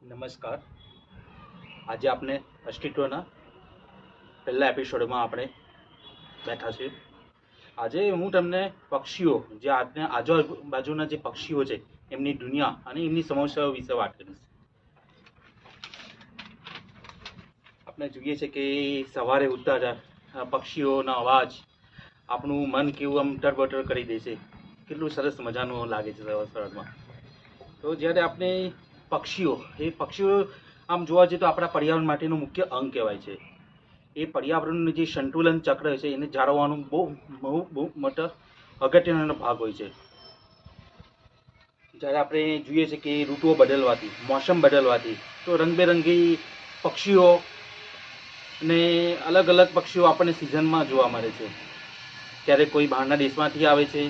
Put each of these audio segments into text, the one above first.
નમસ્કાર. આજે આપણે અસ્તિત્વના પહેલા એપિસોડમાં આપણે બેઠા છીએ. આજે હું તમને પક્ષીઓ, જે આજુબાજુના જે પક્ષીઓ છે એમની દુનિયા અને એમની સમસ્યાઓ વિશે વાત કરીશ. આપણે જોઈએ છે કે સવારે ઉઠતા જ પક્ષીઓનો અવાજ આપણું મન કેવું આમ ટરબટર કરી દે છે. કેટલું સરસ મજાનું લાગે છે સવારમાં. તો જ્યારે આપણે પક્ષીઓ આમ જોવા જઈએ તો આપણા પર્યાવરણ માટેનું મુખ્ય અંગ કહેવાય છે. એ પર્યાવરણનું જે સંતુલન ચક્ર છે એને જાળવવાનું બહુ મોટો અગત્યનો ભાગ હોય છે. જ્યારે આપણે જોઈએ છે કે ઋતુઓ બદલવાથી, મોસમ બદલવાથી તો રંગબેરંગી પક્ષીઓ અને અલગ અલગ પક્ષીઓ આપણને સિઝનમાં જોવા મળે છે. ક્યારેક કોઈ બહારના દેશમાંથી આવે છે,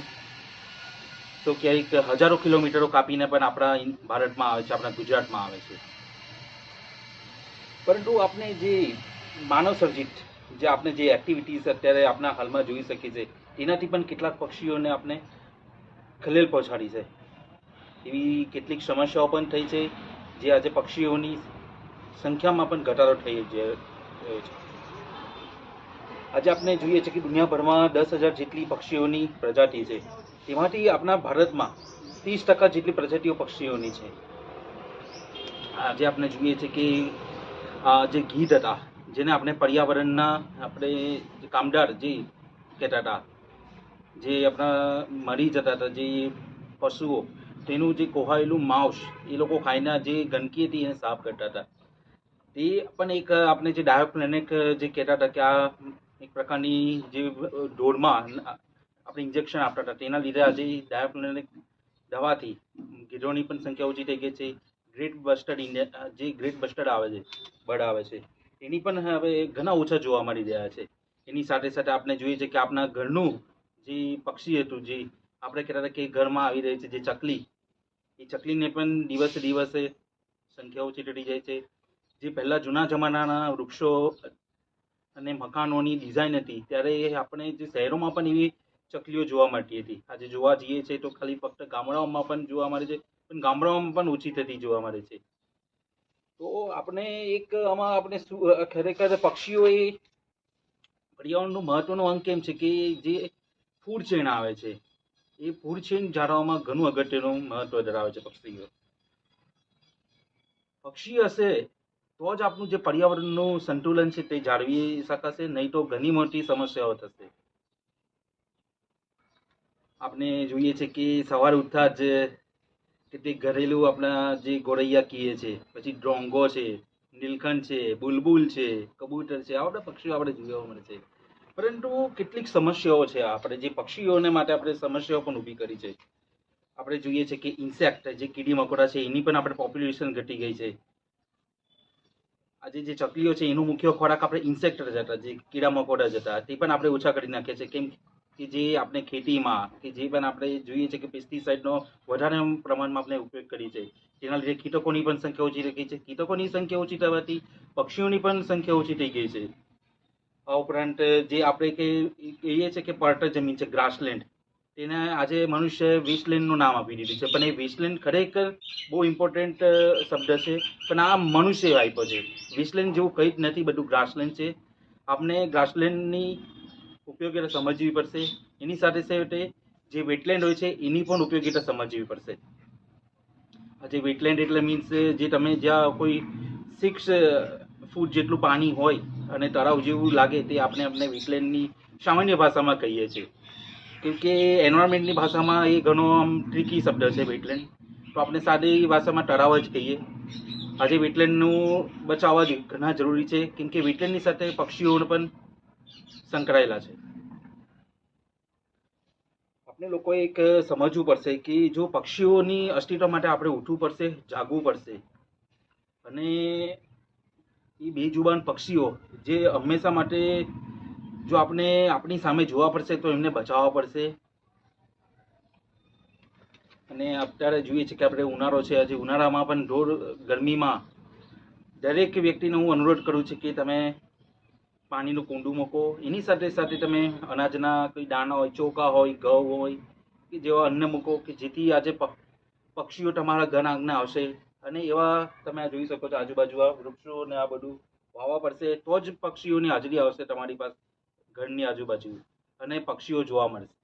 તો ક્યારેક હજારો કિલોમીટરો કાપીને પણ આપણા ભારતમાં આવે છે, આપણા ગુજરાતમાં આવે છે. પરંતુ આપણે જે માનવ સર્જિત આપણે જે એક્ટિવિટીઝ અત્યારે આપણા હાલમાં જોઈ શકીએ છીએ, એનાથી પણ કેટલાક પક્ષીઓને આપણે ખલેલ પહોંચાડી છે. એવી કેટલીક સમસ્યાઓ પણ થઈ છે, જે આજે પક્ષીઓની સંખ્યામાં પણ ઘટાડો થઈ રહ્યો છે. આજે આપણે જોઈએ છીએ કે દુનિયાભરમાં 10,000 જેટલી પક્ષીઓની પ્રજાતિ છે. તેમાંથી આપણા ભારતમાં 30% જેટલી પ્રજાતિઓ પક્ષીઓની છે. આજે આપણે જોઈએ છીએ કે જે ગીધ હતા, જેને આપણે પર્યાવરણના આપણે કામદાર જે કહેતા હતા, જે આપણા મરી જતા હતા, જે પશુઓ તેનું જે કોહાયેલું માંસ એ લોકો ખાઈને જે ગંદકી હતી એને સાફ કરતા હતા. તે પણ એક આપણે જે ડાયોપ્લેનેક જે કહેતા હતા કે આ એક પ્રકારની જે ઢોરમાં આપણે ઇન્જેક્શન આપતા હતા, તેના લીધે આજે ડાયોપ્લેનેક દવાથી ગીધોની પણ સંખ્યા ઓછી થઈ ગઈ છે. ગ્રેટ બસ્ટર્ડ આવે છે, બર્ડ આવે છે, એની પણ હવે ઘણા ઓછા જોવા મળી રહ્યા છે. એની સાથે સાથે આપણે જોઈએ છે કે આપણા ઘરનું જે પક્ષી હતું, જે આપણે કહેતા હતા કે ઘરમાં આવી રહી છે, જે ચકલી, એ ચકલીને પણ દિવસે દિવસે સંખ્યા ઓછી થતી જાય છે. જે પહેલાં જૂના જમાનાના વૃક્ષો અને મકાનોની ડિઝાઇન હતી, ત્યારે આપણે જે શહેરોમાં પણ એવી ચકલીઓ જોવા મળતી હતી. આજે જોવા જઈએ છીએ તો ખાલી ફક્ત ગામડાઓમાં પણ જોવા મળે છે, પણ ગામડાઓમાં પણ ઓછી થતી જોવા મળે છે. તો આપણે એક આમાં આપણે ખરેખર પક્ષીઓ એ પર્યાવરણનું મહત્વનો અંગ કેમ છે કે જે ફૂડ ચેન આવે છે, એ ફૂડ ચેન જાળવવામાં ઘણું અગત્યનું મહત્વ ધરાવે છે. પક્ષી હશે તો જ આપણું જે પર્યાવરણનું સંતુલન છે તે જાળવી શકાશે, નહીં તો ઘણી મોટી સમસ્યાઓ થશે. આપણે જોઈએ છે કે સવારે ઉઠતા જ કેટલીક ઘરેલું આપણા જે ગોરૈયા કીએ છે, પછી ડ્રોંગો છે, નીલકંઠ છે, બુલબુલ છે, કબૂતર છે, આવા બધા પક્ષીઓ આપણે જોવા મળે છે. પરંતુ કેટલીક સમસ્યાઓ છે, આપણે જે પક્ષીઓને માટે આપણે સમસ્યાઓ પણ ઊભી કરી છે. આપણે જોઈએ છે કે ઇન્સેક્ટ, જે કીડી મકોડા છે, એની પણ આપણે પોપ્યુલેશન ઘટી ગઈ છે. આજે જે ચકલીઓ છે એનો મુખ્ય ખોરાક આપણે ઇન્સેક્ટ જ હતા, જે કીડા મકોડા જ હતા, તે પણ આપણે ઓછા કરી નાખ્યા છે. કેમ કે જે આપણે ખેતીમાં કે જે પણ આપણે જોઈએ છે કે પેસ્ટિસાઇડનો વધારે પ્રમાણમાં આપણે ઉપયોગ કરીએ છીએ, તેના લીધે કીટકોની પણ સંખ્યા ઓછી થઈ ગઈ છે. કીટકોની સંખ્યા ઓછી થવાથી પક્ષીઓની પણ સંખ્યા ઓછી થઈ ગઈ છે. આ ઉપરાંત જે આપણે કહીએ છીએ કે પડતર જમીન છે, ગ્રાસલેન્ડ, તેને આજે મનુષ્ય વેસ્ટલેન્ડનું નામ આપી દીધું છે. પણ એ વેસ્ટલેન્ડ ખરેખર બહુ ઇમ્પોર્ટન્ટ શબ્દ છે, પણ આ મનુષ્ય આપ્યો છે. વેસ્ટલેન્ડ જેવું કંઈ જ નથી, બધું ગ્રાસલેન્ડ છે. આપણે ગ્રાસલેન્ડની ઉપયોગીતા સમજવી પડશે. એની સાથે સાથે જે વેટલેન્ડ હોય છે એની પણ ઉપયોગીતા સમજવી પડશે. આજે વેટલેન્ડ એટલે મીન્સ જે તમે જ્યાં કોઈ 6 ફૂટ જેટલું પાણી હોય અને તળાવ જેવું લાગે, તે આપણે વેટલેન્ડની સામાન્ય ભાષામાં કહીએ છીએ. કેમકે એન્વાયરમેન્ટની ભાષામાં એ ઘણો આમ ટ્રિકી શબ્દ છે વેટલેન્ડ, તો આપણે સાદી ભાષામાં તળાવ જ કહીએ. આજે વેટલેન્ડનું બચાવવા ઘણા જરૂરી છે, કેમકે વેટલેન્ડની સાથે પક્ષીઓ પણ સંકળાયેલા છે. આપણે લોકોએ એક સમજવું પડશે કે જો પક્ષીઓની અસ્તિત્વ માટે આપણે ઉઠવું પડશે, જાગવું પડશે. અને એ બેજુબાન પક્ષીઓ જે હંમેશા માટે જો આપણે આપણી સામે જોવા પડશે તો એમને બચાવવા પડશે. અને અત્યારે જોઈએ છે કે આપણે ઉનાળો છે, આજે ઉનાળામાં પણ ગરમીમાં દરેક વ્યક્તિને હું અનુરોધ કરું છું કે તમે પાણીનું કુંડું મૂકો. એની સાથે સાથે તમે અનાજના કોઈ દાણા હોય, ચોખા હોય, ઘઉં હોય, કે જેવા અન્ન મૂકો, કે જેથી આજે પક્ષીઓ તમારા ઘર આંગણે આવશે અને એવા તમે આ જોઈ શકો છો આજુબાજુ આ વૃક્ષો ને આ બધું વાવવા પડશે તો જ પક્ષીઓની હાજરી આવશે તમારી પાસે ઘરની આજુબાજુ અને પક્ષીઓ જોવા મળશે.